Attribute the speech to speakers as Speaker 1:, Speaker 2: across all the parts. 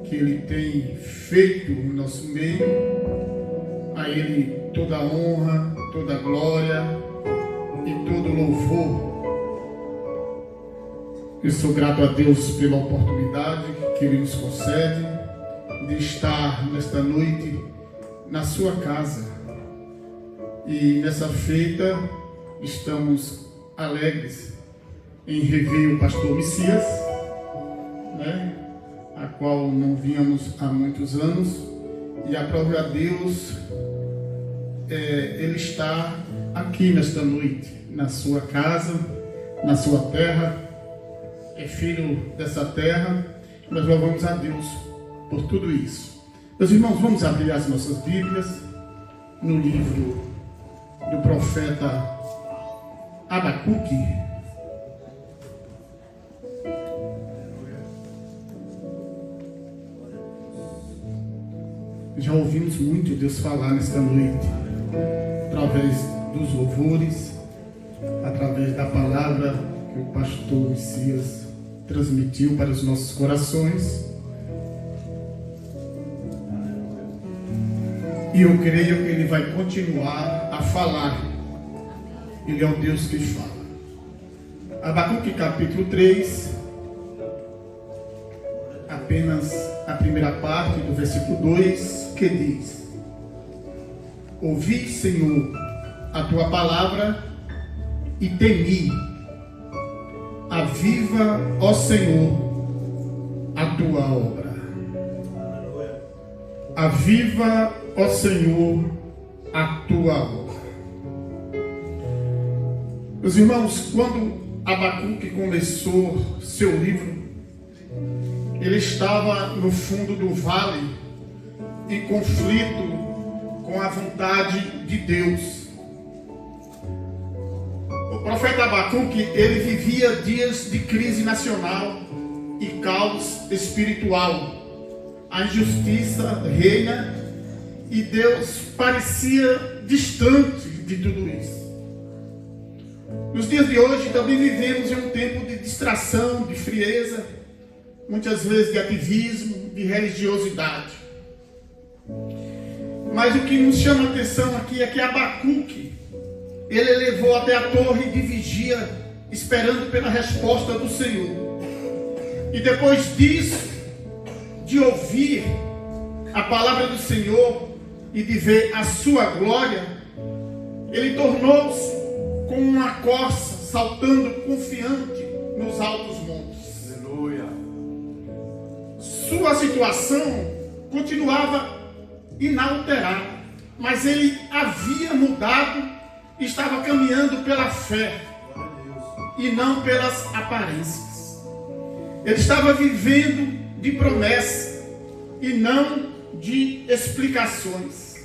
Speaker 1: que Ele tem feito em nosso meio. A Ele toda a honra, toda a glória e todo o louvor. Eu sou grato a Deus pela oportunidade que Ele nos concede de estar nesta noite na sua casa. E nessa feita estamos alegres em rever o pastor Messias, a qual não víamos há muitos anos, e aprove a Deus ele está aqui nesta noite, na sua casa, na sua terra, é filho dessa terra. Nós louvamos a Deus por tudo isso. Meus irmãos, vamos abrir as nossas Bíblias no livro do profeta Abacuque. Já ouvimos muito Deus falar nesta noite, através dos louvores, através da palavra que o pastor Messias transmitiu para os nossos corações. E eu creio que Ele vai continuar a falar. Ele é o Deus que fala. Abacuque capítulo 3, apenas a primeira parte do versículo 2, que diz: Ouvi, Senhor, a tua palavra e temi. Aviva, ó Senhor, a tua obra. Aviva, ó Senhor, a tua obra. Meus irmãos, quando Abacuque começou seu livro, ele estava no fundo do vale, em conflito com a vontade de Deus. O profeta Abacuque, ele vivia dias de crise nacional e caos espiritual. A injustiça reina e Deus parecia distante de tudo isso. Nos dias de hoje também vivemos em um tempo de distração, de frieza, muitas vezes de ativismo, de religiosidade. Mas o que nos chama a atenção aqui é que Abacuque, ele levou até a torre de vigia, esperando pela resposta do Senhor. E depois disso, de ouvir a palavra do Senhor e de ver a sua glória, ele tornou-se como uma corça saltando confiante nos altos montes.
Speaker 2: Aleluia.
Speaker 1: Sua situação continuava inalterada, mas ele havia mudado e estava caminhando pela fé e não pelas aparências. Ele estava vivendo de promessa e não de explicações.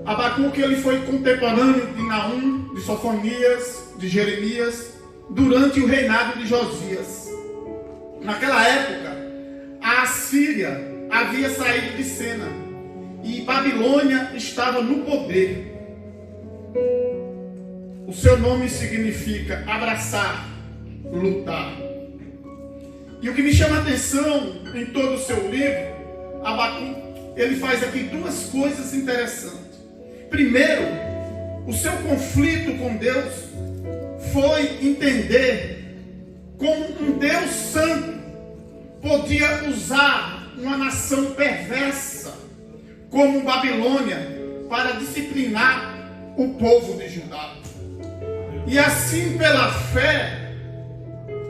Speaker 1: Abacuque, ele foi contemporâneo de Naum, de Sofonias, de Jeremias, durante o reinado de Josias. Naquela época, a Assíria havia saído de cena e Babilônia estava no poder. O seu nome significa abraçar, lutar. E o que me chama a atenção em todo o seu livro, Abacuque, ele faz aqui duas coisas interessantes. Primeiro, o seu conflito com Deus foi entender como um Deus santo podia usar uma nação perversa como Babilônia para disciplinar o povo de Judá. E assim, pela fé,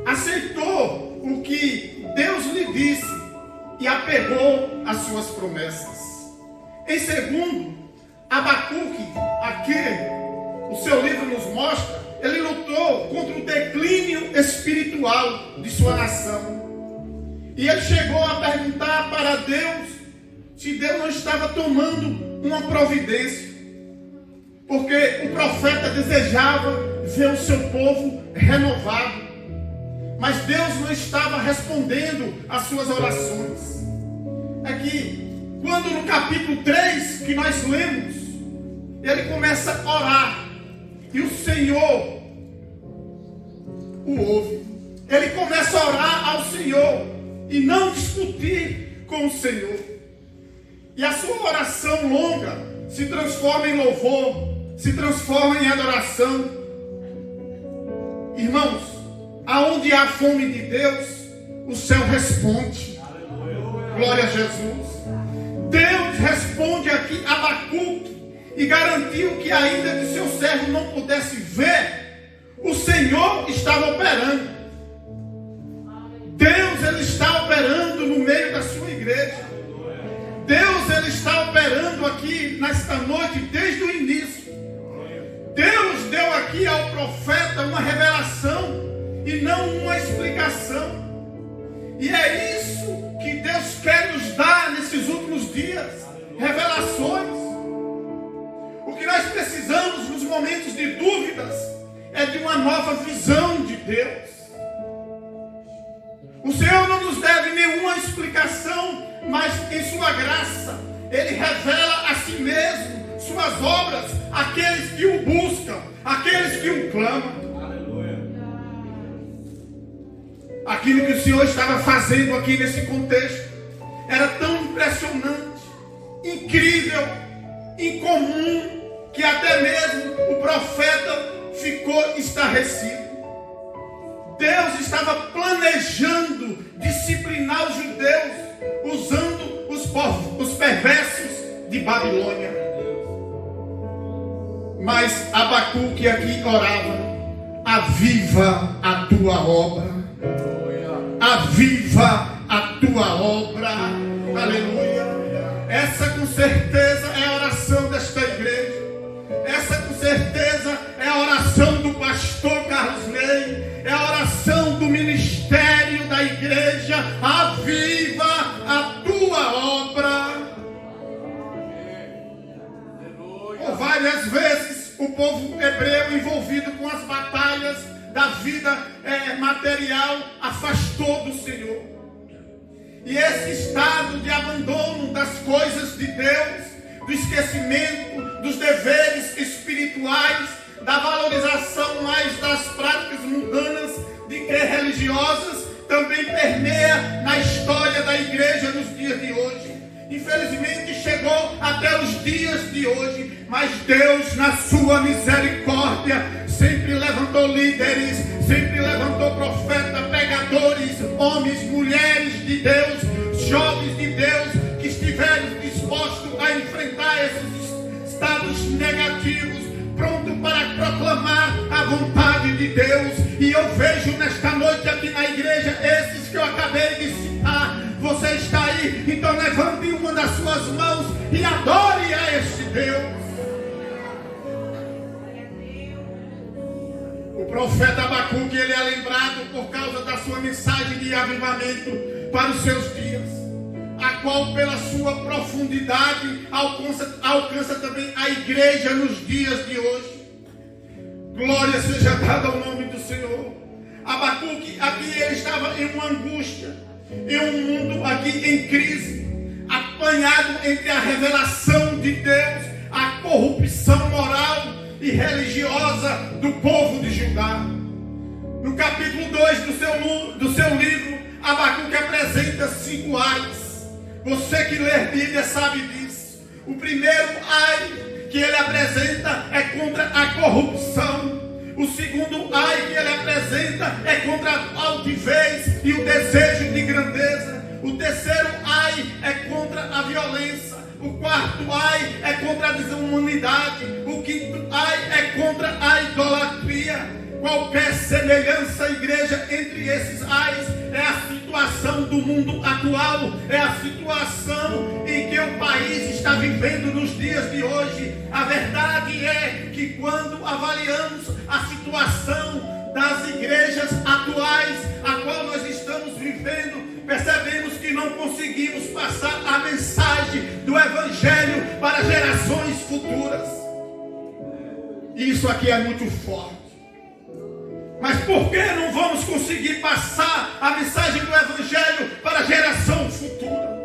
Speaker 1: aceitou o que Deus lhe disse e apegou às suas promessas. Em segundo, Abacuque, aqui, o seu livro nos mostra, ele lutou contra o declínio espiritual de sua nação. E ele chegou a perguntar para Deus se Deus não estava tomando uma providência, porque o profeta desejava ver o seu povo renovado, mas Deus não estava respondendo às suas orações. É que quando no capítulo 3 que nós lemos, ele começa a orar e o Senhor o ouve. Ele começa a orar ao Senhor e não discutir com o Senhor. E a sua oração longa se transforma em louvor, se transforma em adoração. Irmãos, aonde há fome de Deus, o céu responde. Glória a Jesus. Deus responde aqui a Abacuque e garantiu que ainda que seu servo não pudesse ver, o Senhor estava operando. Deus, ele está operando no meio da sua igreja. Deus, ele está operando aqui nesta noite desde o início. Deus deu aqui ao profeta uma revelação e não uma explicação. E é isso que Deus quer nos dar nesses últimos dias, revelações. O que nós precisamos nos momentos de dúvidas é de uma nova visão de Deus. O Senhor não nos deve nenhuma explicação, mas em sua graça, Ele revela a si mesmo, suas obras, àqueles que o buscam, àqueles que o clamam. Aquilo que o Senhor estava fazendo aqui nesse contexto era tão impressionante, incrível, incomum, que até mesmo o profeta ficou estarrecido. Deus estava planejando disciplinar os judeus usando os perversos de Babilônia. Mas Abacuque aqui orava: aviva a tua obra. Aviva a tua obra. Aleluia. Essa com certeza é a oração desta igreja. Essa com certeza é a oração do pastor Carlos Ney. É a oração do ministério da igreja. Aviva a tua obra. Por várias vezes o povo hebreu, envolvido com as batalhas da vida material, afastou do Senhor. E esse estado de abandono das coisas de Deus, do esquecimento dos deveres espirituais, da valorização mais das práticas mundanas de crer religiosas, também permeia na história da igreja nos dias de hoje. Infelizmente chegou até os dias de hoje, mas Deus, na sua misericórdia, sempre levantou líderes, sempre levantou profetas, pregadores, homens, mulheres de Deus, jovens de Deus, que estiveram dispostos a enfrentar esses estados negativos, pronto para proclamar a vontade de Deus. E eu vejo nesta noite aqui na igreja esses que eu acabei de citar. Você está aí, então levante uma das suas mãos e adore a este Deus. O profeta Abacuque, ele é lembrado por causa da sua mensagem de avivamento para os seus dias, a qual pela sua profundidade alcança também a igreja nos dias de hoje. Glória seja dada ao nome do Senhor. Abacuque, aqui ele estava em uma angústia, em um mundo aqui em crise, apanhado entre a revelação de Deus, a corrupção moral e religiosa do povo de Judá. No capítulo 2 do seu livro, Abacuque apresenta 5 ais. Você que lê Bíblia sabe disso. O primeiro ai que ele apresenta é contra a corrupção. O segundo ai que ele apresenta é contra a altivez e o desejo de grandeza. O terceiro ai é contra a violência. O quarto ai é contra a desumanidade. O quinto ai é contra a idolatria. Qualquer semelhança, igreja, entre esses ais é a situação do mundo atual, é a situação em que o país está vivendo nos dias de hoje. A verdade é que quando avaliamos a situação das igrejas atuais, a qual nós estamos vivendo, percebemos que não conseguimos passar a mensagem do Evangelho para gerações futuras. Isso aqui é muito forte. Mas por que não vamos conseguir passar a mensagem do Evangelho para a geração futura?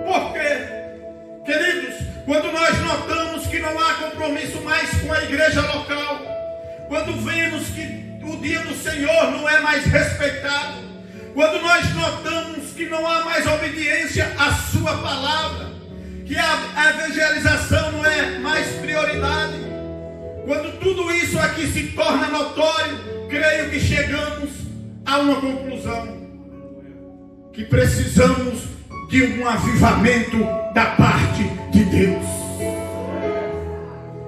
Speaker 1: Por quê? Queridos, quando nós notamos que não há compromisso mais com a igreja local, quando vemos que o dia do Senhor não é mais respeitado, quando quando nós notamos que não há mais obediência à sua palavra, que a evangelização não é mais prioridade, quando tudo isso aqui se torna notório, creio que chegamos a uma conclusão, que precisamos de um avivamento da parte de Deus.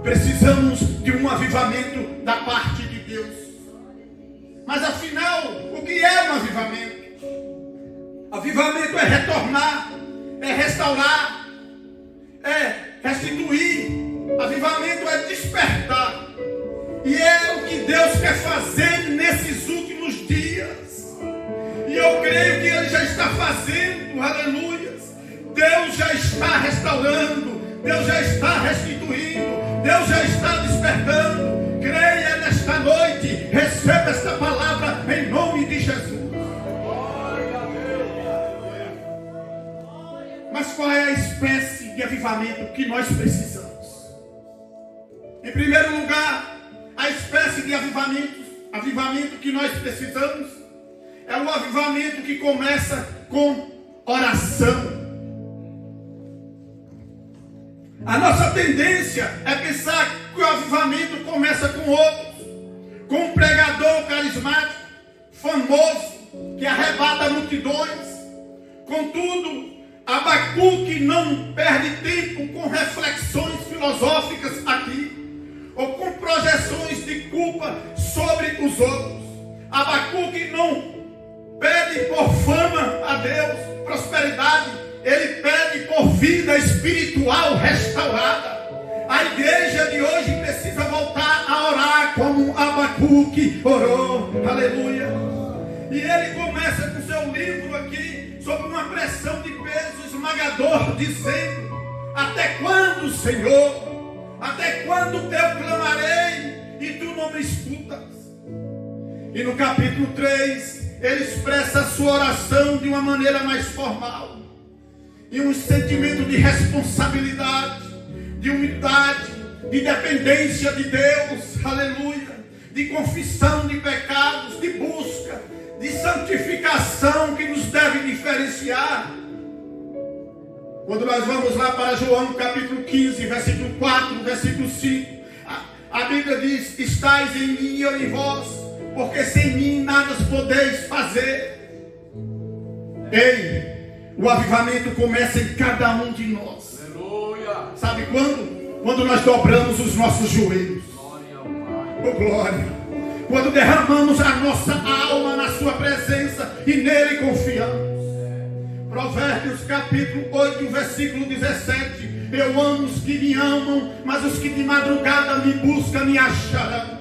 Speaker 1: Precisamos de um avivamento da parte de Deus. Mas afinal, o que é um avivamento? Avivamento é retornar, é restaurar, é restituir. Avivamento é despertar. E é o que Deus quer fazer nesses últimos dias. E eu creio que Ele já está fazendo, aleluia. Deus já está restaurando, Deus já está restituindo, Deus já está despertando. Creia nesta noite, receba esta palavra em nome de Jesus. Mas qual é a espécie de avivamento que nós precisamos? Em primeiro lugar, a espécie de avivamento que nós precisamos é um avivamento que começa com oração. A nossa tendência é pensar que o avivamento começa com outros, com um pregador carismático, famoso, que arrebata multidões. Contudo, Abacuque não perde tempo com reflexões filosóficas aqui, ou com projeções de culpa sobre os outros. Abacuque não pede por fama a Deus, prosperidade, ele pede por vida espiritual restaurada. A igreja de hoje precisa voltar a orar como Abacuque orou, aleluia. E ele começa com seu livro aqui, sob uma pressão de peso esmagador, dizendo: até quando, Senhor? Até quando eu clamarei e tu não me escutas? E no capítulo 3, ele expressa a sua oração de uma maneira mais formal, e um sentimento de responsabilidade, de humildade, de dependência de Deus, aleluia, de confissão de pecados, de busca, de santificação que nos deve diferenciar. Quando nós vamos lá para João capítulo 15, versículo 4, versículo 5, a Bíblia diz: estais em mim e eu em vós, porque sem mim nada podeis fazer. Ei, o avivamento começa em cada um de nós. Aleluia. Sabe quando? Quando nós dobramos os nossos joelhos. Oh, glória. Quando derramamos a nossa alma na sua presença e nele confiamos. Provérbios capítulo 8, versículo 17. Eu amo os que me amam, mas os que de madrugada me buscam me acharão.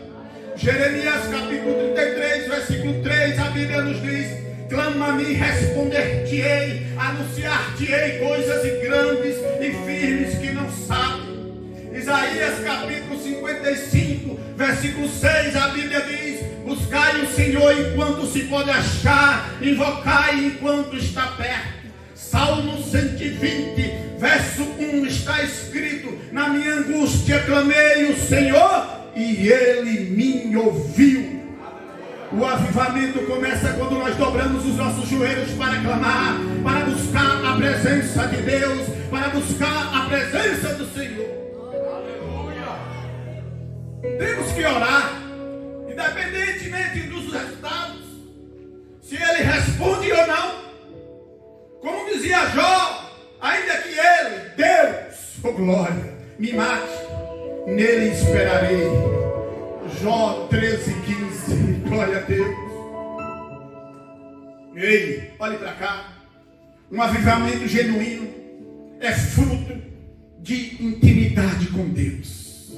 Speaker 1: Jeremias capítulo 33, versículo 3, a Bíblia nos diz: clama-me e responder-te-ei, anunciar-te-ei coisas grandes e firmes que não sabem. Isaías capítulo 55, versículo 6, a Bíblia diz: buscai o Senhor enquanto se pode achar, invocai enquanto está perto. Salmo 120, verso 1 está escrito: na minha angústia clamei o Senhor e Ele me ouviu. O avivamento começa quando nós dobramos os nossos joelhos para clamar, para buscar a presença de Deus, para buscar a presença do Senhor. Aleluia. Temos que orar, independentemente dos resultados, se Ele responde ou não. Como dizia Jó, ainda que Ele, Deus, oh glória, me mate, nele esperarei. Jó 13:15, glória a Deus. Ei, olhe para cá. Um avivamento genuíno é fruto de intimidade com Deus.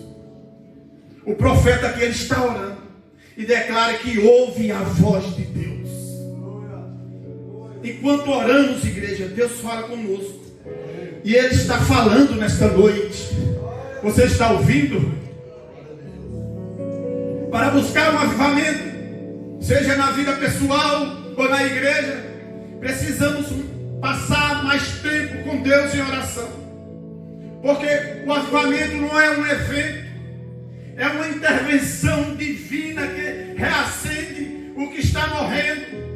Speaker 1: O profeta aqui, ele está orando e declara que ouve a voz de Deus. Enquanto oramos, igreja, Deus fala conosco. E Ele está falando nesta noite. Você está ouvindo? Para buscar um avivamento, seja na vida pessoal ou na igreja, precisamos passar mais tempo com Deus em oração. Porque o avivamento não é um evento, é uma intervenção divina que reacende o que está morrendo.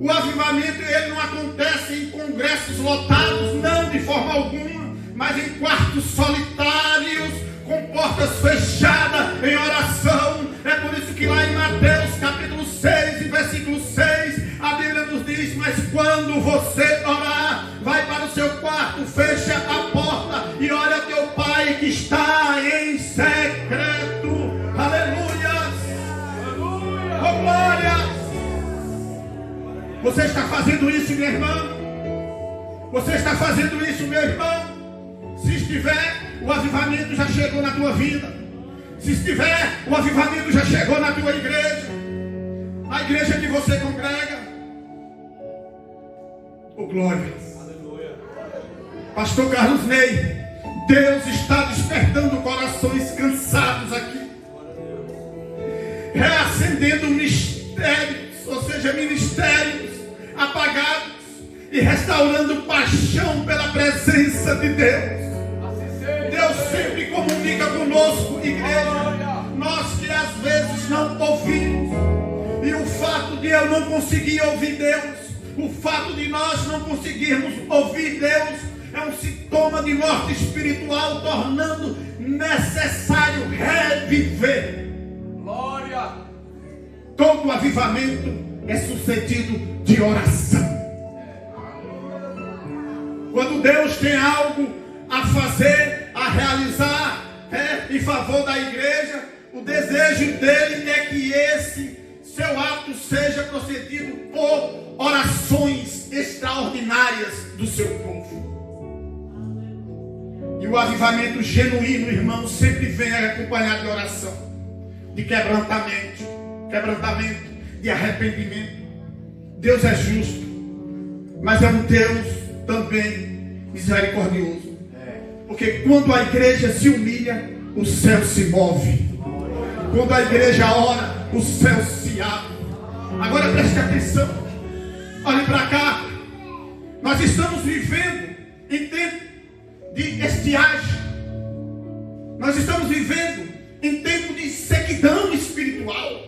Speaker 1: O avivamento ele não acontece em congressos lotados, não de forma alguma, mas em quartos solitários, com portas fechadas, em oração. É por isso que lá em Mateus capítulo 6 e versículo 6, a Bíblia nos diz: mas quando você orar, vai para o seu quarto, fecha a porta e ora ao teu Pai que está em secreto. Aleluia! Oh, glória! Você está fazendo isso, meu irmão? Você está fazendo isso, meu irmão? Se estiver, o avivamento já chegou na tua vida. Se estiver, o avivamento já chegou na tua igreja. A igreja que você congrega. Oh, glória. Pastor Carlos Ney, Deus está despertando corações cansados aqui, reacendendo mistérios, ou seja, ministérios apagados, e restaurando paixão pela presença de Deus. Deus sempre comunica conosco, igreja. Nós que às vezes não ouvimos, e o fato de eu não conseguir ouvir Deus, o fato de nós não conseguirmos ouvir Deus, é um sintoma de morte espiritual, tornando necessário reviver.
Speaker 2: Glória!
Speaker 1: Todo avivamento é sucedido de oração. Quando Deus tem algo a fazer, a realizar, em favor da igreja, o desejo dele é que esse seu ato seja procedido por orações extraordinárias do seu povo. E o avivamento genuíno, irmão, sempre vem acompanhado de oração, de quebrantamento, de arrependimento. Deus é justo, mas é um Deus também misericordioso. Porque quando a igreja se humilha, o céu se move. Quando a igreja ora, o céu se abre. Agora preste atenção. Olhe para cá. Nós estamos vivendo em tempo de estiagem. Nós estamos vivendo em tempo de sequidão espiritual.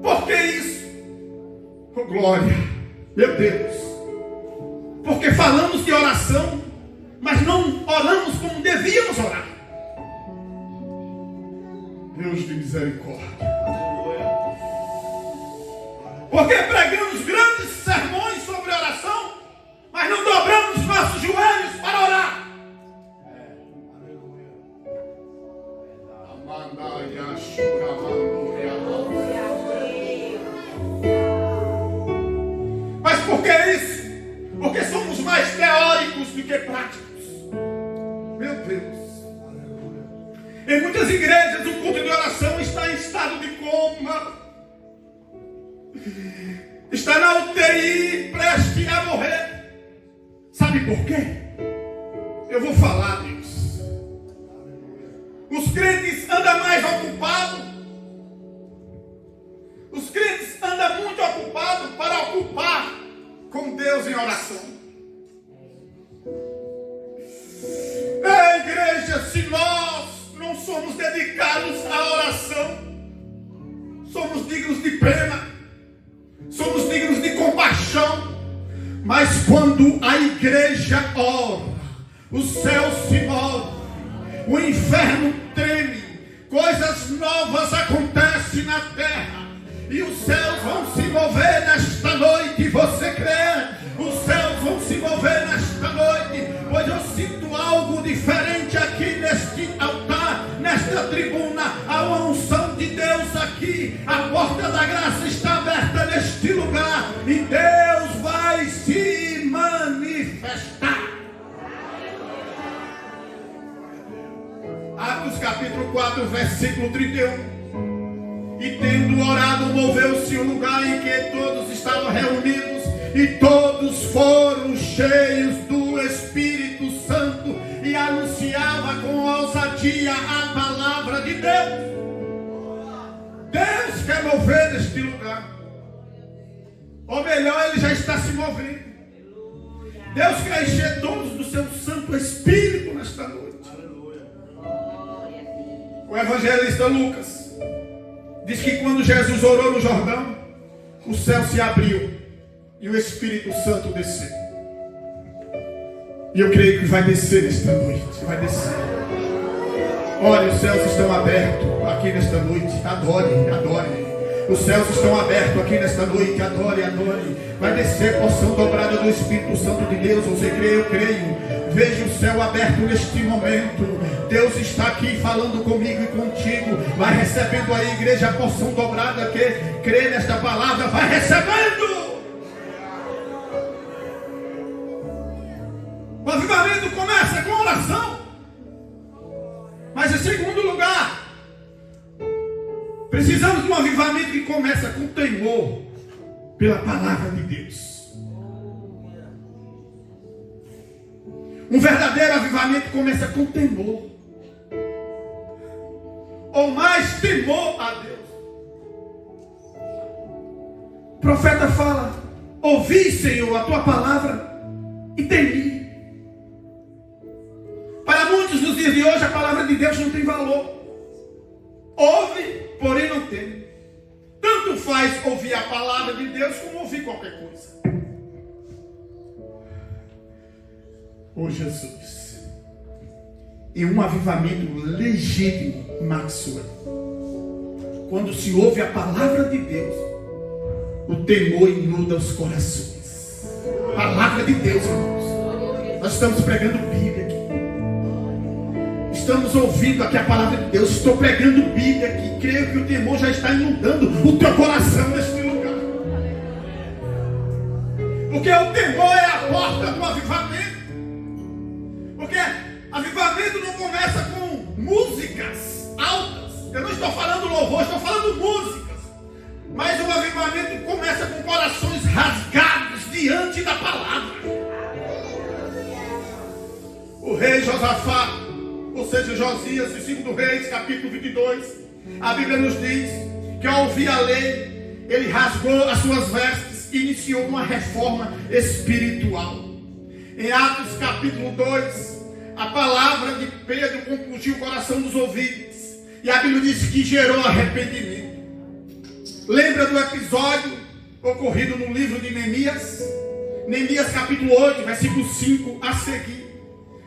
Speaker 1: Por que isso? Oh, glória, meu Deus. Porque falamos de oração, mas não oramos como devíamos orar. Deus de misericórdia. Porque pregamos grandes sermões sobre oração, mas não dobramos nossos joelhos para orar. Mas por que isso? Porque somos mais teóricos do que práticos. Meu Deus. Em muitas igrejas o culto de oração está em estado de coma. Está na UTI, prestes a morrer. Sabe por quê? Eu vou falar, Deus. Os crentes andam mais ocupados. Os crentes andam muito ocupados para ocupar com Deus em oração. Igreja, se nós não somos dedicados à oração, somos dignos de pena, somos dignos de compaixão. Mas quando a igreja ora, o céu se move, o inferno treme, coisas novas acontecem na terra, e os céus vão se mover nesta noite. Você crê? Os céus vão se mover nesta noite, pois eu sinto algo diferente aqui neste altar, nesta tribuna. Há uma unção de Deus aqui. A porta da graça está aberta neste lugar, e Deus vai se manifestar. Atos capítulo 4, versículo 31. E tendo orado, moveu-se o lugar em que todos estavam reunidos, e todos foram cheios do Espírito Santo, e anunciava com ousadia a palavra de Deus. Deus quer mover neste lugar. Ou melhor, Ele já está se movendo. Deus quer encher todos do seu Santo Espírito nesta noite. O evangelista Lucas diz que quando Jesus orou no Jordão, o céu se abriu e o Espírito Santo desceu. E eu creio que vai descer nesta noite. Vai descer. Olha, os céus estão abertos aqui nesta noite. Adore, adore. Os céus estão abertos aqui nesta noite. Adore, adore. Vai descer porção dobrada do Espírito Santo de Deus. Você crê? Eu creio. Veja o céu aberto neste momento. Deus está aqui falando comigo e contigo. Vai recebendo aí, igreja, a porção dobrada que crê nesta palavra. Vai recebendo. O avivamento começa com oração. Mas em segundo lugar, precisamos de um avivamento que começa com temor pela palavra de Deus. Um verdadeiro avivamento começa com temor. Ou mais temor a Deus. O profeta fala: ouvi, Senhor, a tua palavra e temi. Para muitos nos dias de hoje, a palavra de Deus não tem valor. Ouve, porém não tem. Tanto faz ouvir a palavra de Deus como ouvir qualquer coisa. Oh Jesus, em um avivamento legítimo, Maxwell, quando se ouve a palavra de Deus, o temor inunda os corações. Palavra de Deus, irmãos. Nós estamos pregando Bíblia aqui. Estamos ouvindo aqui a palavra de Deus. Estou pregando Bíblia aqui. Creio que o temor já está inundando o teu coração neste lugar. Porque o temor é a porta do avivamento. Porque avivamento não começa com músicas altas. Eu não estou falando louvor, estou falando músicas. Mas o avivamento começa com corações rasgados diante da palavra. O rei Josafá, ou seja, Josias, em 2 Reis, capítulo 22, a Bíblia nos diz que ao ouvir a lei, ele rasgou as suas vestes e iniciou uma reforma espiritual. Em Atos capítulo 2, a palavra de Pedro compungiu o coração dos ouvintes, e a Bíblia diz que gerou arrependimento. Lembra do episódio ocorrido no livro de Neemias? Neemias capítulo 8, versículo 5 a seguir.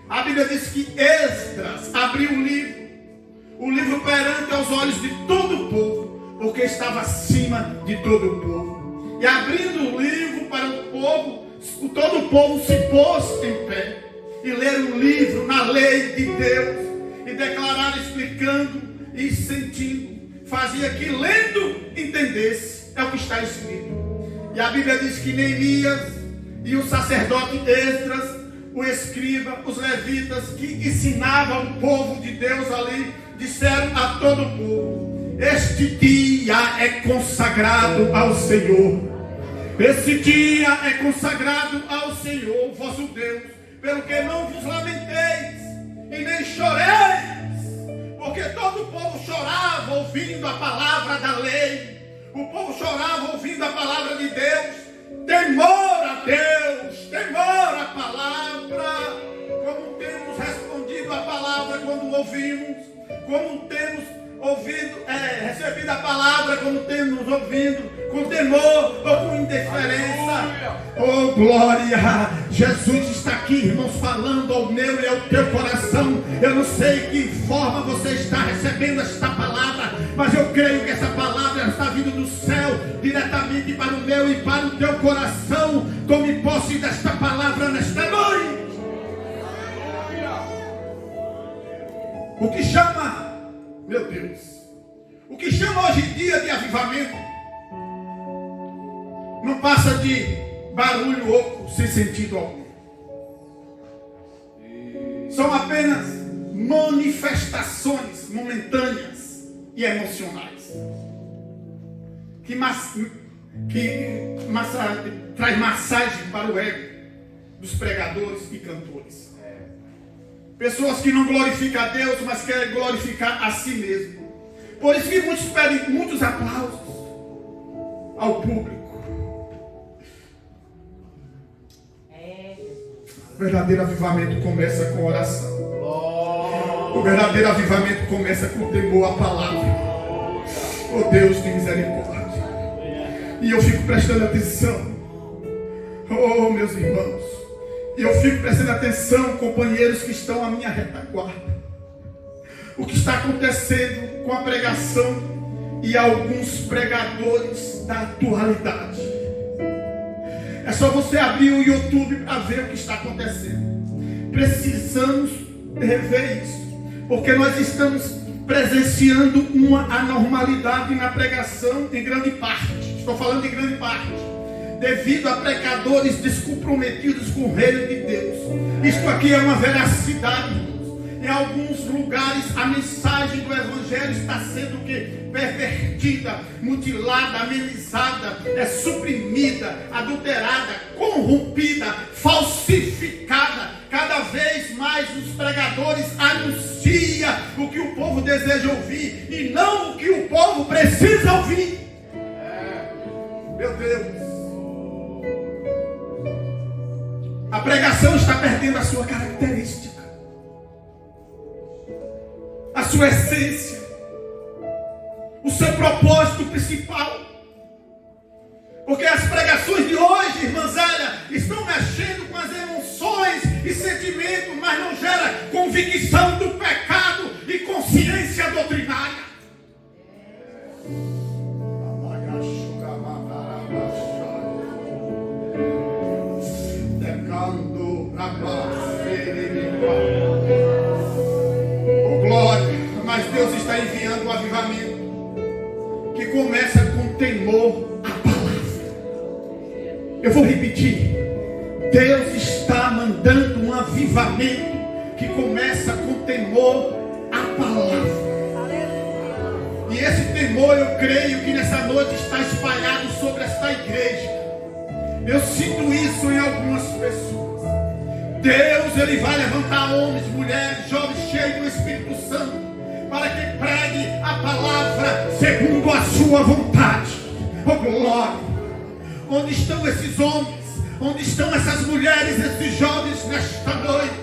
Speaker 1: A Bíblia diz que Esdras abriu o livro perante aos olhos de todo o povo, porque estava acima de todo o povo. E abrindo o livro para o povo, todo o povo se pôs em pé e ler o livro na lei de Deus, e declarar, explicando e sentindo, fazia que lendo entendesse. É o que está escrito. E a Bíblia diz que Neemias e o sacerdote Esdras, o escriba, os levitas que ensinavam o povo de Deus ali, disseram a todo o povo: este dia é consagrado ao Senhor. Esse dia é consagrado ao Senhor, vosso Deus, pelo que não vos lamenteis e nem choreis, porque todo o povo chorava ouvindo a palavra da lei. O povo chorava ouvindo a palavra de Deus. Temor a Deus, temor à palavra. Como temos respondido a palavra quando ouvimos, como temos recebido a palavra, como temos ouvido, com temor ou com indiferença. Oh glória! Jesus está aqui, irmãos, falando ao meu e ao teu coração. Eu não sei que forma você está recebendo esta palavra, mas eu creio que essa palavra está vindo do céu diretamente para o meu e para o teu coração. Tome posse desta palavra nesta noite. O que chama, meu Deus, o que chama hoje em dia de avivamento não passa de barulho oco sem sentido algum. São apenas manifestações momentâneas e emocionais que traz massagem para o ego dos pregadores e cantores. Pessoas que não glorificam a Deus, mas querem glorificar a si mesmo. Por isso que muitos pedem muitos aplausos ao público. O verdadeiro avivamento começa com oração. O verdadeiro avivamento começa com temor à palavra. Oh Deus de misericórdia. E eu fico prestando atenção. Oh, meus irmãos, e eu fico prestando atenção, companheiros que estão à minha retaguarda, o que está acontecendo com a pregação e alguns pregadores da atualidade. É só você abrir o YouTube para ver o que está acontecendo. Precisamos rever isso, porque nós estamos presenciando uma anormalidade na pregação em grande parte. Estou falando de grande parte, devido a pregadores descomprometidos com o reino de Deus. Isto aqui é uma veracidade, irmãos. Em alguns lugares a mensagem do Evangelho está sendo pervertida, mutilada, amenizada, suprimida, adulterada, corrompida, falsificada. Cada vez mais os pregadores anunciam o que o povo deseja ouvir e não o que o povo precisa ouvir. Meu Deus, a pregação está perdendo a sua característica, a sua essência, o seu propósito principal. Porque as pregações de hoje, irmã Zélia, estão mexendo com as emoções e sentimentos, mas não gera convicção do pecado e consciência doutrinária. Oh, glória! Mas Deus está enviando um avivamento que começa com temor à palavra. Eu vou repetir. Deus está mandando um avivamento que começa com temor à palavra. E esse temor, eu creio que nessa noite está espalhado sobre esta igreja. Eu sinto isso em algumas pessoas. Deus, Ele vai levantar homens, mulheres, jovens cheios do Espírito Santo, para que pregue a palavra segundo a sua vontade. Oh, glória! Onde estão esses homens? Onde estão essas mulheres, esses jovens nesta noite?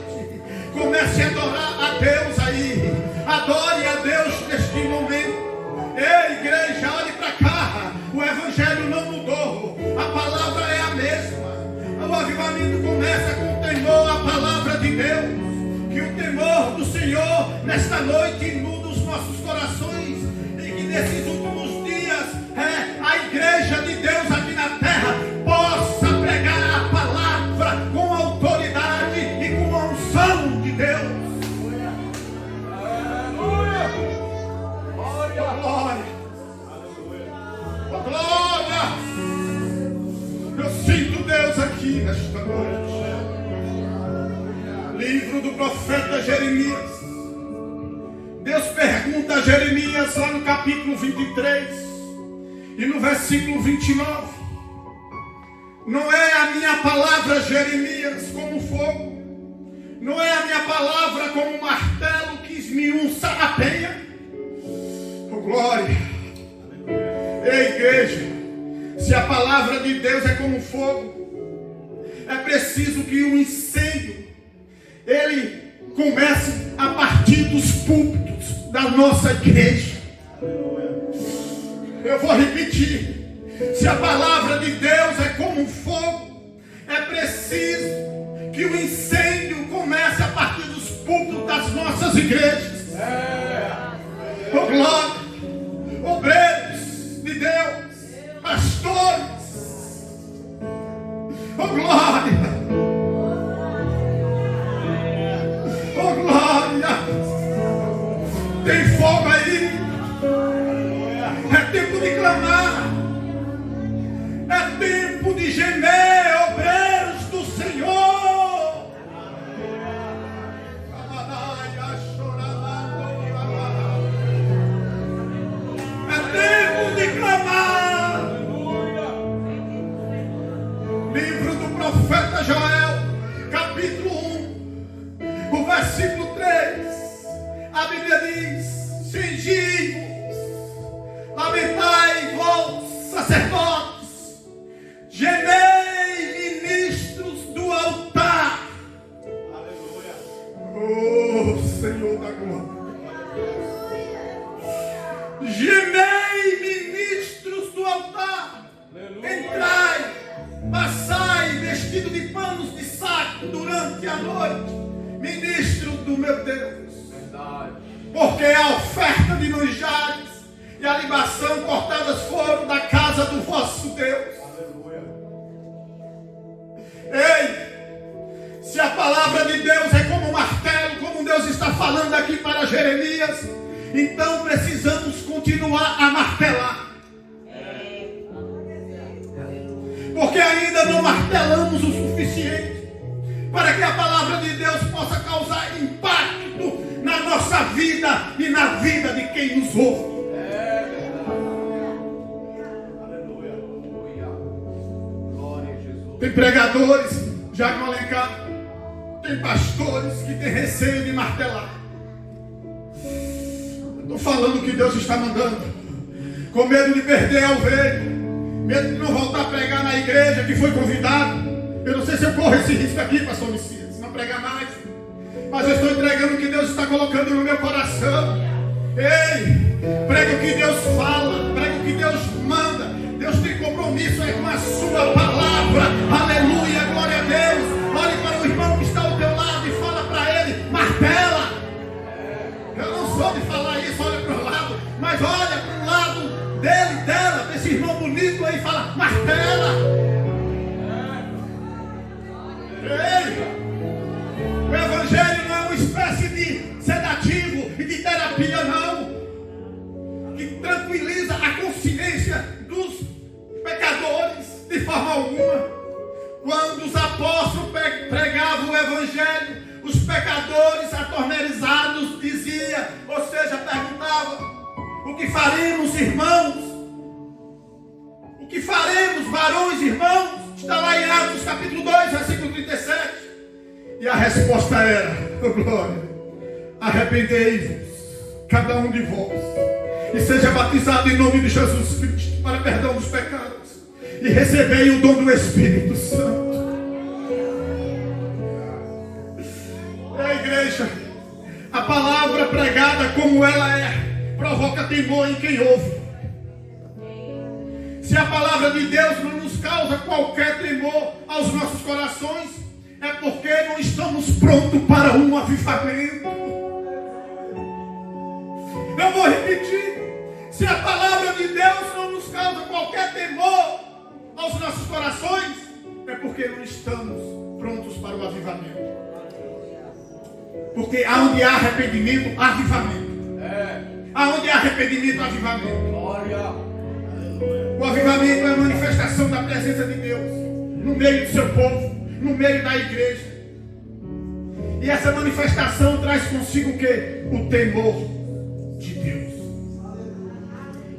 Speaker 1: Comece a adorar a Deus aí. Adore a Deus neste momento. Ei, igreja, olhe para cá. O Evangelho não mudou. A palavra é a mesma. O avivamento começa com o temor à palavra de Deus. Que o temor do Senhor nesta noite inunda os nossos corações. E que nesses últimos dias a igreja de Deus aqui na terra possa pregar a palavra com autoridade e com a unção de Deus. Glória! Glória! Eu sinto Deus aqui nesta noite. Livro do profeta Jeremias. Deus pergunta a Jeremias lá no capítulo 23 e no versículo 29. Não é a minha palavra, Jeremias, como fogo? Não é a minha palavra como um martelo que esmiuça a penha? Oh, glória! Ei, igreja, se a palavra de Deus é como fogo, é preciso que o incêndio ele comece a partir dos púlpitos da nossa igreja. Eu vou repetir. Se a palavra de Deus é como um fogo, é preciso que o incêndio comece a partir dos púlpitos das nossas igrejas. Oh, glória! Obreiros de Deus, pastores, oh, glória! Oh, glória! Tem fogo aí. É tempo de clamar. É tempo de gemer, obreiros do Senhor. É tempo de clamar. Livro do profeta Joel, capítulo 1, o versículo 3. A Bíblia diz: cingivos, lamentai vós, sacerdotes, gemei, ministros do altar. Aleluia. Oh, Senhor da glória. Gemei, ministros do altar. Aleluia. Entrai, passai, vestido de durante a noite, ministro do meu Deus. Porque a oferta de manjares e a libação cortadas foram da casa do vosso Deus. Ei, se a palavra de Deus é como um martelo, como Deus está falando aqui para Jeremias, então precisamos continuar a martelar. Porque ainda não martelamos o suficiente para que a palavra de Deus possa causar impacto na nossa vida e na vida de quem nos ouve. Tem pregadores, já com Alencar, tem pastores que têm receio de martelar. Estou falando o que Deus está mandando, com medo de perder a ovelha, medo de não voltar a pregar na igreja que foi convidado. Eu não sei se eu corro esse risco aqui, pastor Messias, se não pregar mais, mas eu estou entregando o que Deus está colocando no meu coração. Ei, prega o que Deus fala, prega o que Deus manda. Deus tem compromisso com a sua palavra. Aleluia, glória a Deus. Olhe para o irmão que está ao teu lado e fala para ele: martela. Eu não sou de falar isso, olha para o lado, mas olha para o lado dele, dela, desse irmão bonito aí, fala: martela. Ei, o evangelho não é uma espécie de sedativo e de terapia, não, que tranquiliza a consciência dos pecadores de forma alguma. Quando os apóstolos pregavam o evangelho, os pecadores atormentados diziam, ou seja, perguntavam: o que faremos, irmãos? O que faremos, varões, irmãos? Está lá em Atos capítulo 2, versículo 37. E a resposta era: oh glória, arrependei-vos, cada um de vós, e seja batizado em nome de Jesus Cristo para perdão dos pecados, e recebei o dom do Espírito Santo. É, igreja, a palavra pregada como ela é, provoca temor em quem ouve. Se a palavra de Deus não nos causa qualquer temor aos nossos corações, é porque não estamos prontos para um avivamento. Eu vou repetir: se a palavra de Deus não nos causa qualquer temor aos nossos corações, é porque não estamos prontos para o avivamento. Porque aonde há arrependimento, há avivamento. Aonde há arrependimento, há avivamento. O avivamento é a manifestação da presença de Deus no meio do seu povo, no meio da igreja. E essa manifestação traz consigo o quê? O temor de Deus.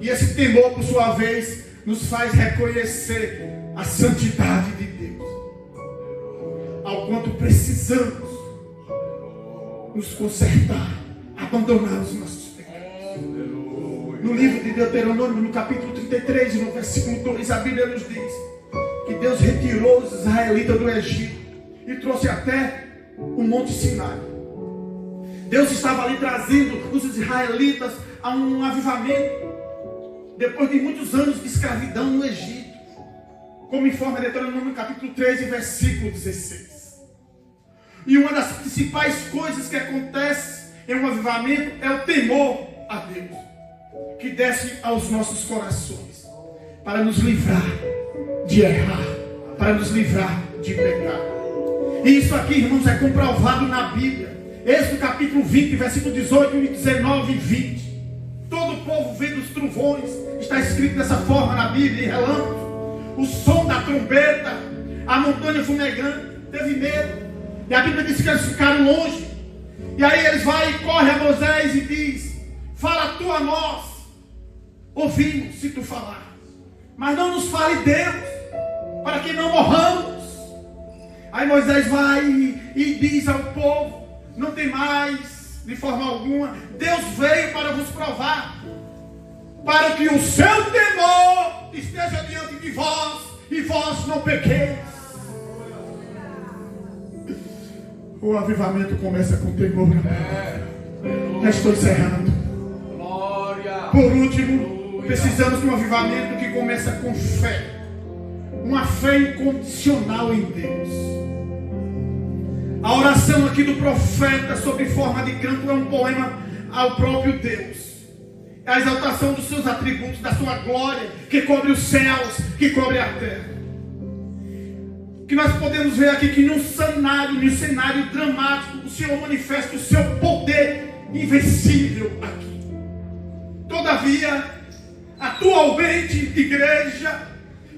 Speaker 1: E esse temor, por sua vez, nos faz reconhecer a santidade de Deus, ao quanto precisamos nos consertar, abandonar os nossos pecados. No livro de Deuteronômio, no capítulo 33, no versículo 2, a Bíblia nos diz que Deus retirou os israelitas do Egito e trouxe até o Monte Sinai. Deus estava ali trazendo os israelitas a um avivamento depois de muitos anos de escravidão no Egito, como informa Deuteronômio capítulo 13, versículo 16. E uma das principais coisas que acontece em um avivamento é o temor a Deus, que desce aos nossos corações para nos livrar de errar, para nos livrar de pecar. E isso aqui, irmãos, é comprovado na Bíblia. Êxodo capítulo 20, versículo 18, 19 e 20. Todo o povo vendo os trovões, está escrito dessa forma na Bíblia, em relâmpagos, o som da trombeta, a montanha fumegante, teve medo. E a Bíblia diz que eles ficaram longe. E aí eles vão e correm a Moisés e diz: fala tu a nós, ouvimos se tu falar, mas não nos fale Deus, para que não morramos. Aí Moisés vai e diz ao povo: não tem mais de forma alguma, Deus veio para vos provar, para que o seu temor esteja diante de vós e vós não pequeis. O avivamento começa com temor. Já estou encerrando. Por último, precisamos de um avivamento que começa com fé. Uma fé incondicional em Deus. A oração aqui do profeta, sob forma de canto, é um poema ao próprio Deus. É a exaltação dos seus atributos, da sua glória, que cobre os céus, que cobre a terra. Que nós podemos ver aqui que num cenário dramático, o Senhor manifesta o seu poder invencível aqui. Todavia, atualmente, igreja,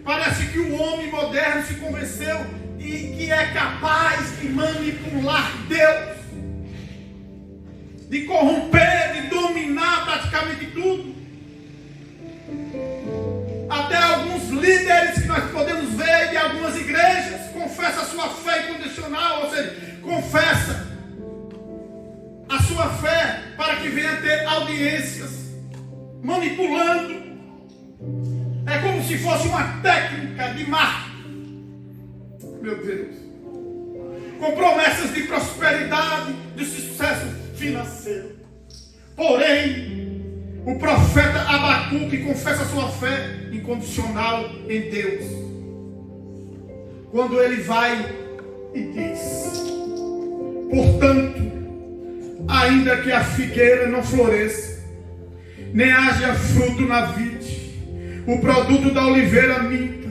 Speaker 1: parece que o homem moderno se convenceu de que é capaz de manipular Deus, de corromper, de dominar praticamente tudo. Até alguns líderes que nós podemos ver de algumas igrejas confessam a sua fé incondicional, ou seja, confessa a sua fé para que venha ter audiências, manipulando. É como se fosse uma técnica de marketing, meu Deus, com promessas de prosperidade, de sucesso financeiro. Porém, o profeta Abacuque confessa a sua fé incondicional em Deus, quando ele vai e diz: portanto, ainda que a figueira não floresça, nem haja fruto na vide, o produto da oliveira minta,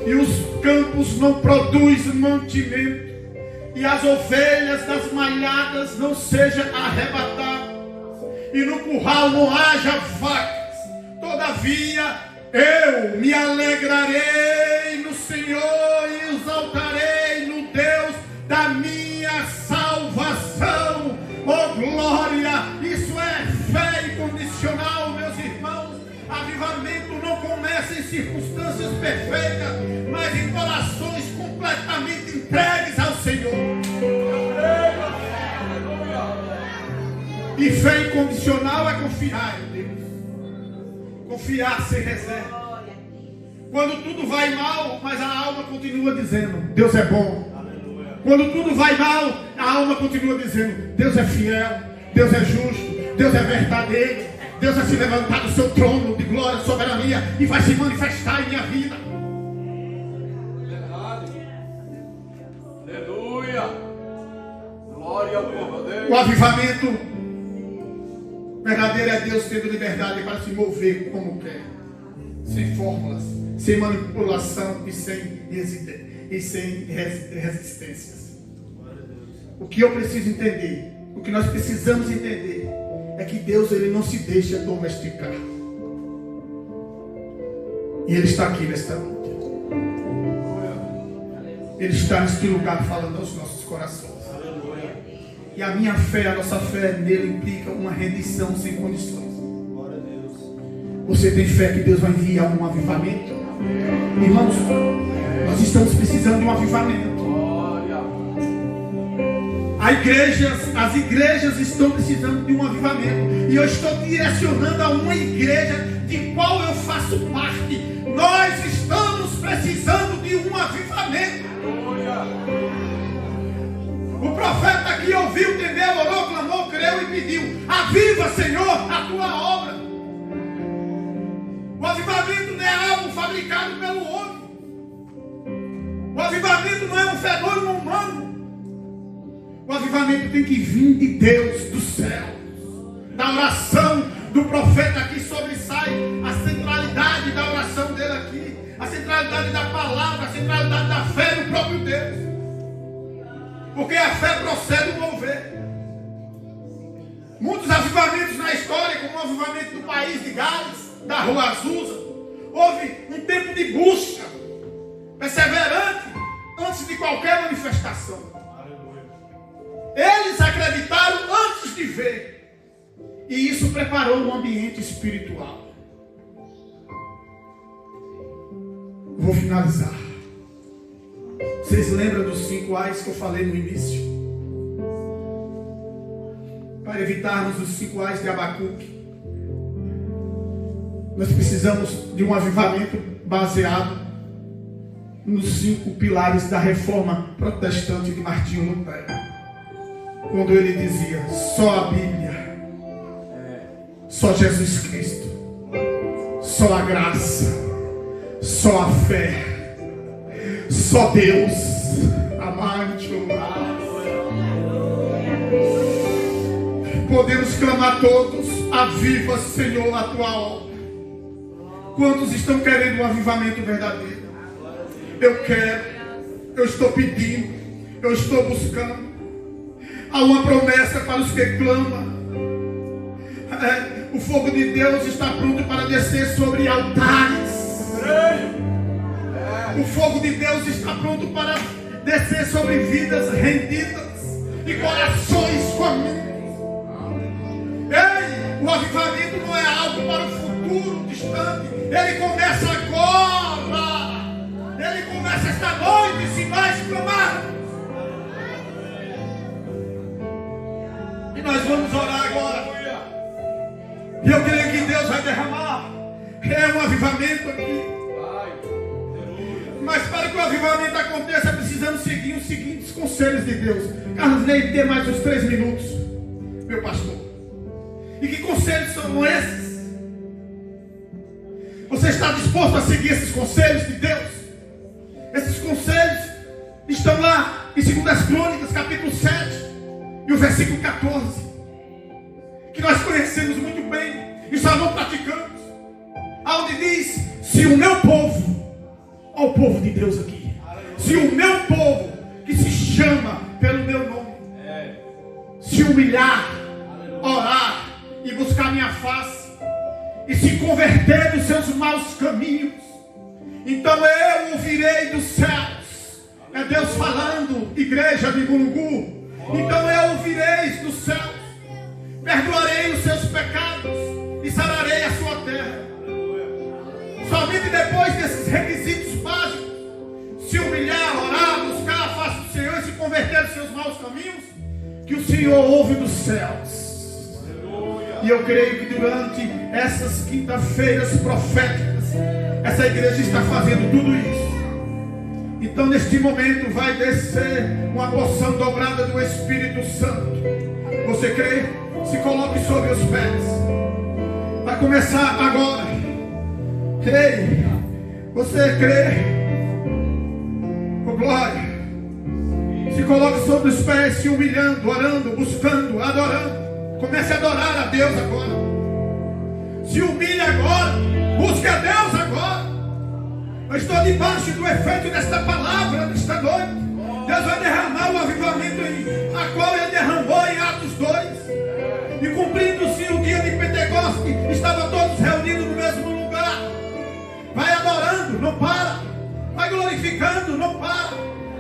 Speaker 1: e os campos não produzem mantimento, e as ovelhas das malhadas não sejam arrebatadas, e no curral não haja vacas, todavia eu me alegrarei no Senhor e exaltarei no Deus da minha salvação. Oh glória! Isso é fé incondicional, meus irmãos. Avivamento não começa em circunstâncias perfeitas, mas em corações completamente entregues ao Senhor. E fé incondicional é confiar em Deus. Confiar sem reserva. Quando tudo vai mal, mas a alma continua dizendo: Deus é bom. Quando tudo vai mal, a alma continua dizendo: Deus é fiel, Deus é justo, Deus é verdadeiro, Deus vai se levantar do seu trono de glória e soberania e vai se manifestar em minha vida.
Speaker 2: Aleluia. Glória ao povo de Deus.
Speaker 1: O avivamento verdadeiro é Deus tendo liberdade para se mover como quer, sem fórmulas, sem manipulação e sem resistências. O que eu preciso entender, o que nós precisamos entender, é que Deus ele não se deixa domesticar. E Ele está aqui nesta noite. Ele está neste lugar falando aos nossos corações. E a minha fé, a nossa fé nele implica uma rendição sem condições. Você tem fé que Deus vai enviar um avivamento? Irmãos, nós estamos precisando de um avivamento. As igrejas estão precisando de um avivamento. E eu estou direcionando a uma igreja de qual eu faço parte. Nós estamos precisando de um avivamento. O profeta aqui ouviu, entendeu, orou, clamou, creu e pediu: aviva, Senhor, a tua obra. O avivamento não é algo fabricado pelo homem. O avivamento não é um fenômeno humano. O avivamento tem que vir de Deus, do céu. Da oração do profeta aqui sobressai a centralidade da oração dele aqui, a centralidade da palavra, a centralidade da fé no próprio Deus. Porque a fé procede do mover. Muitos avivamentos na história, como o avivamento do país de Gales, da Rua Azusa, houve um tempo de busca perseverante antes de qualquer manifestação. Eles acreditaram antes de ver, e isso preparou um ambiente espiritual. Vou finalizar. Vocês lembram dos 5 A's que eu falei no início? Para evitarmos os 5 A's de Abacuque, nós precisamos de um avivamento baseado nos 5 pilares da reforma protestante de Martinho Lutero. Quando ele dizia: só a Bíblia, só Jesus Cristo, só a graça, só a fé, só Deus, amante. podemos clamar todos: aviva, Senhor, a tua obra. Quantos estão querendo um avivamento verdadeiro? Eu quero, eu estou pedindo, eu estou buscando. Há uma promessa para os que clamam. O fogo de Deus está pronto para descer sobre altares. O fogo de Deus está pronto para descer sobre vidas rendidas e corações famintos. Ei, o avivamento não é algo para o futuro distante. Ele começa agora. Ele começa esta noite, se nós clamarmos. E nós vamos orar agora. E eu creio que Deus vai derramar. É um avivamento aqui. Mas para que o avivamento aconteça, precisamos seguir os seguintes conselhos de Deus. Carlos, nem ter mais uns 3 minutos, meu pastor. E que conselhos são esses? Você está disposto a seguir esses conselhos de Deus? Esses conselhos estão lá em 2 Crônicas, capítulo 7, e o versículo 14, que nós conhecemos muito bem e só não praticamos. Onde diz: se o meu povo, ao povo de Deus aqui, se o meu povo, que se chama pelo meu nome, se humilhar, orar e buscar minha face, e se converter dos seus maus caminhos, então eu ouvirei dos céus. É Deus falando, igreja de Mulungu. Então eu ouvirei dos céus, perdoarei os seus pecados e sararei a sua terra. Somente depois desses requisitos básicos, se humilhar, orar, buscar a face do Senhor e se converter dos seus maus caminhos, que o Senhor ouve dos céus. E eu creio que durante essas quinta-feiras proféticas, essa igreja está fazendo tudo isso. Então neste momento vai descer uma porção dobrada do Espírito Santo. Você crê? Se coloque sobre os pés. Vai começar agora. Ei, você crê? Oh, glória. Se coloque sobre os pés, se humilhando, orando, buscando, adorando. Comece a adorar a Deus agora. Se humilhe agora. Busque a Deus agora. Eu estou debaixo do efeito desta palavra nesta noite. Deus vai derramar o avivamento a qual Ele derramou em Atos 2. E cumprindo-se o dia de Pentecoste, estavam todos reunidos no mesmo lugar. Vai adorando, não para. Vai glorificando, não para.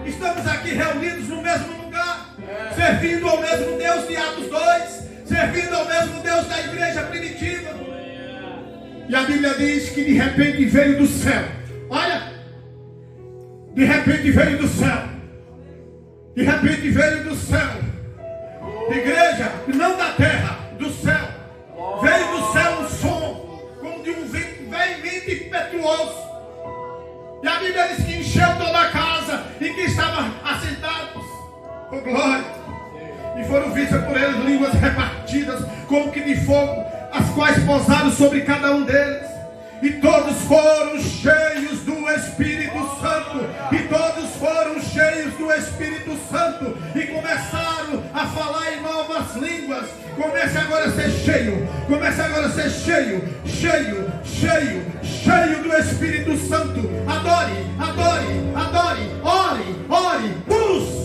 Speaker 1: Estamos aqui reunidos no mesmo lugar, servindo ao mesmo Deus de Atos 2, servindo ao mesmo Deus da igreja primitiva. E a Bíblia diz que de repente veio do céu. Olha, de repente veio do céu. De repente veio do céu. Igreja, não da terra, do céu. Veio do céu um som, como de um vento veemente e impetuoso. E a Bíblia diz que encheu toda a casa em que estavam assentados. Oh, glória. E foram vistas por eles línguas repartidas, como que de fogo, as quais pousaram sobre cada um deles. E todos foram cheios do Espírito Santo. E todos foram cheios do Espírito Santo. E começaram a falar em novas línguas. Comece agora a ser cheio. Comece agora a ser cheio. Cheio, cheio, cheio do Espírito Santo. Adore, adore, adore. Ore, ore. Busque.